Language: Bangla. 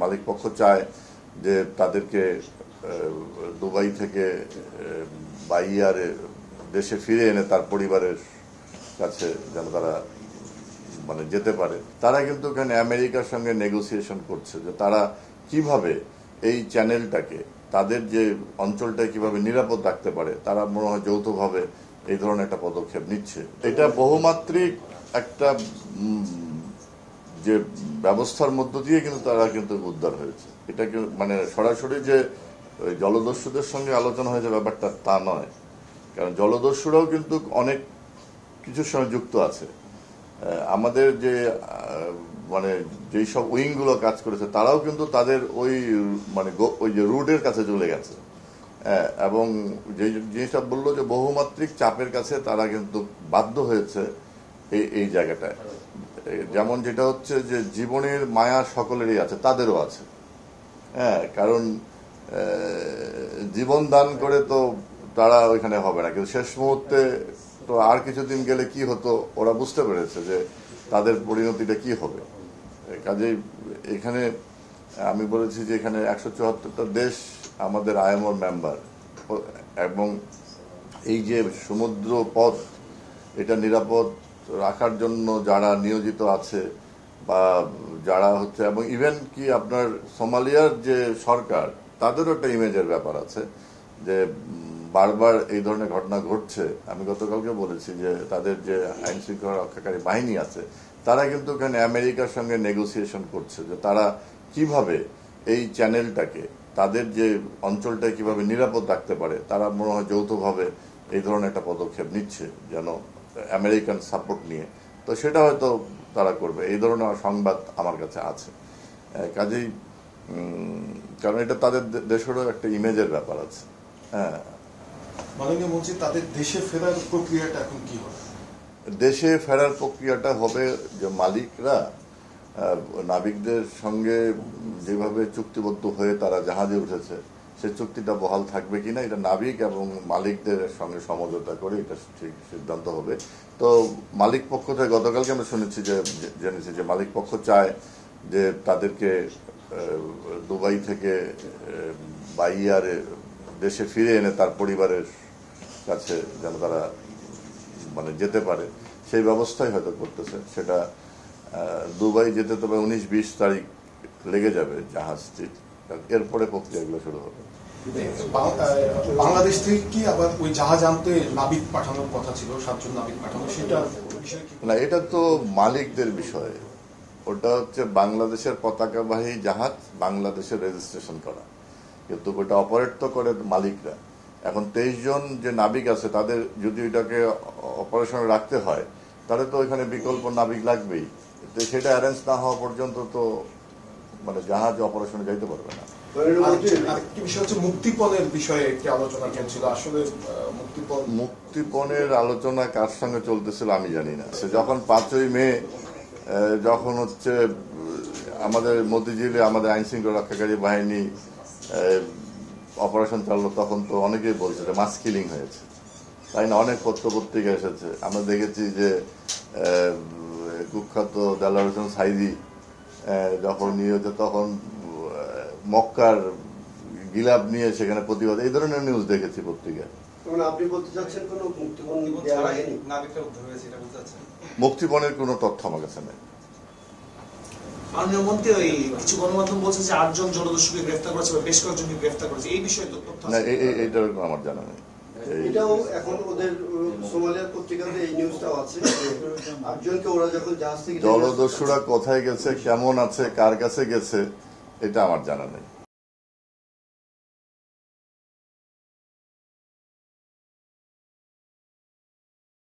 মালিক পক্ষ চায় যে তাদেরকে দুবাই থেকে বাইয়ারে দেশে ফিরে এনে তার পরিবারের কাছে যেন তারা যেতে পারে। তারা কিন্তু এখানে আমেরিকার সঙ্গে নেগোসিয়েশন করছে যে তারা কিভাবে এই চ্যানেলটাকে তাদের যে অঞ্চলটা কিভাবে নিরাপদ রাখতে পারে। তারা মনে হয় যৌথভাবে এই ধরনের একটা পদক্ষেপ নিচ্ছে। এটা বহুমাত্রিক একটা যে ব্যবস্থার মধ্য দিয়ে কিন্তু তারা কিন্তু উদ্ধার হয়েছে। এটা সরাসরি যে জলদস্যুদের সঙ্গে আলোচনা হয়েছে ব্যাপারটা তা নয়, কারণ জলদস্যুরাও কিন্তু অনেক কিছুর সঙ্গে যুক্ত আছে। আমাদের যে যেই সব উইংগুলো কাজ করেছে তারাও কিন্তু তাদের ওই যে রুটের কাছে চলে গেছে, এবং যে জিনিসটা বললো যে বহুমাত্রিক চাপের কাছে তারা কিন্তু বাধ্য হয়েছে এই জায়গাটায়। যেমন যেটা হচ্ছে যে জীবনের মায়া সকলেরই আছে, তাদেরও আছে। কারণ জীবন দান করে তো তারা ওইখানে হবে না, কিন্তু শেষ মুহূর্তে তো আর কিছুদিন গেলে কি হতো ওরা বুঝতে পেরেছে যে তাদের পরিণতিটা কি হবে। কাজেই এখানে আমি বলেছি যে এখানে 174টা দেশ আমাদের আইএমওর মেম্বার, এবং এই যে সমুদ্র পথ এটা নিরাপদ রাখার জন্য যারা নিয়োজিত আছে বা যারা হচ্ছে, এবং ইভেন কি আপনার সোমালিয়ার যে সরকার তাদেরও একটা ইমেজের ব্যাপার আছে যে বারবার এই ধরনের ঘটনা ঘটছে। আমি গতকালকে বলেছি যে তাদের যে আইন শৃঙ্খলা রক্ষাকারী বাহিনী আছে তারা কিন্তু এখানে আমেরিকার সঙ্গে নেগোসিয়েশন করছে যে তারা কিভাবে এই চ্যানেলটাকে তাদের যে অঞ্চলটা কিভাবে নিরাপদ রাখতে পারে। তারা মনে হয় যৌথভাবে এই ধরনের একটা পদক্ষেপ নিচ্ছে যেন আমেরিকান সাপোর্ট নিয়ে। তো সেটা হয়তো তারা করবে, এই ধরনের সংবাদ আমার কাছে আছে। কাজেই কারণ এটা তাদের দেশেরও একটা ইমেজের ব্যাপার আছে। মাননীয় মন্ত্রী, তাদের দেশে ফেরার প্রক্রিয়াটা এখন কি হবে? দেশে ফেরার প্রক্রিয়াটা হবে যে মালিকরা নাবিকদের সঙ্গে যেভাবে চুক্তিবদ্ধ হয়ে তারা জাহাজে উঠেছে সে চুক্তিটা বহাল থাকবে কিনা এটা নাবিক এবং মালিকদের সঙ্গে সমঝোতা করে এটা ঠিক সিদ্ধান্ত হবে। তো মালিক পক্ষ থেকে গতকালকে আমরা জেনেছি যে মালিক পক্ষ চায় যে তাদেরকে দুবাই থেকে বাইয়ারে দেশে ফিরে এনে তার পরিবারের কাছে যেন তারা যেতে পারে, সেই ব্যবস্থাই হয়তো করতেছে। সেটা দুবাই যেতে তবে 19-20 তারিখ লেগে যাবে জাহাজটি, এরপরে প্রক্রিয়াগুলো শুরু হবে। বাংলাদেশ থেকে কি আবার ওই জাহাজ আনতে নাবিক পাঠানোর কথা ছিল, 7 জন নাবিক পাঠানো, সেটা না, এটা তো মালিকদের বিষয়। ওটা হচ্ছে বাংলাদেশের পতাকাবাহী জাহাজ, বাংলাদেশের রেজিস্ট্রেশন করা, কিন্তু ওটা অপারেট তো করে মালিকরা। এখন 23 জন যে নাবিক আছে তাদের যদি এটাকে অপারেশনে রাখতে হয় তাহলে তো ওইখানে বিকল্প নাবিক লাগবেই। সেটা অ্যারেঞ্জ না হওয়া পর্যন্ত তো জাহাজ অপারেশনে যাইতে পারবে না। আরেকটি বিষয় হচ্ছে মুক্তিপণের বিষয়ে একটি আলোচনা চলছিল। আসলে মুক্তিপণের আলোচনা কার সঙ্গে চলতেছিল আমি জানি না। যখন 5ই মে যখন হচ্ছে আমাদের মতিঝিলে আমাদের আইন শৃঙ্খলা রক্ষাকারী বাহিনী অপারেশন চাললো তখন তো অনেকেই বলছে যে মাস কিলিং হয়েছে, তাই না? অনেক পত্রিকা এসেছে। আমরা দেখেছি যে কুখ্যাত দেলোয়ার হোসেন সাইদি যখন নিয়েছে তখন মক্কার গিলাপ নিয়ে সেখানে প্রতিবাদ, এই ধরনের নিউজ দেখেছি পত্রিকায়। আপনি বলতে চাচ্ছেন কোনো মুক্তিপণের কোনো তথ্য আমার কাছে নেই। মাননীয় মন্ত্রী, ওই কিছু গণমাধ্যম বলছে যে 8 জন জলদস্যুকে গ্রেফতার করেছে বা বেশ কয়েকজনকে গ্রেফতার করেছে, এই বিষয়ে তথ্য না, এইটার আমার জানা নেই। এটাও এখন ওদের সোমালিয়ার পত্রিকাতে এই নিউজটাও আছে, 8 জনকে ওরা যখন জাহাজ থেকে, জলদস্যুরা কোথায় গেছে, কেমন আছে, কার কাছে গেছে, এটা আমার জানা নেই।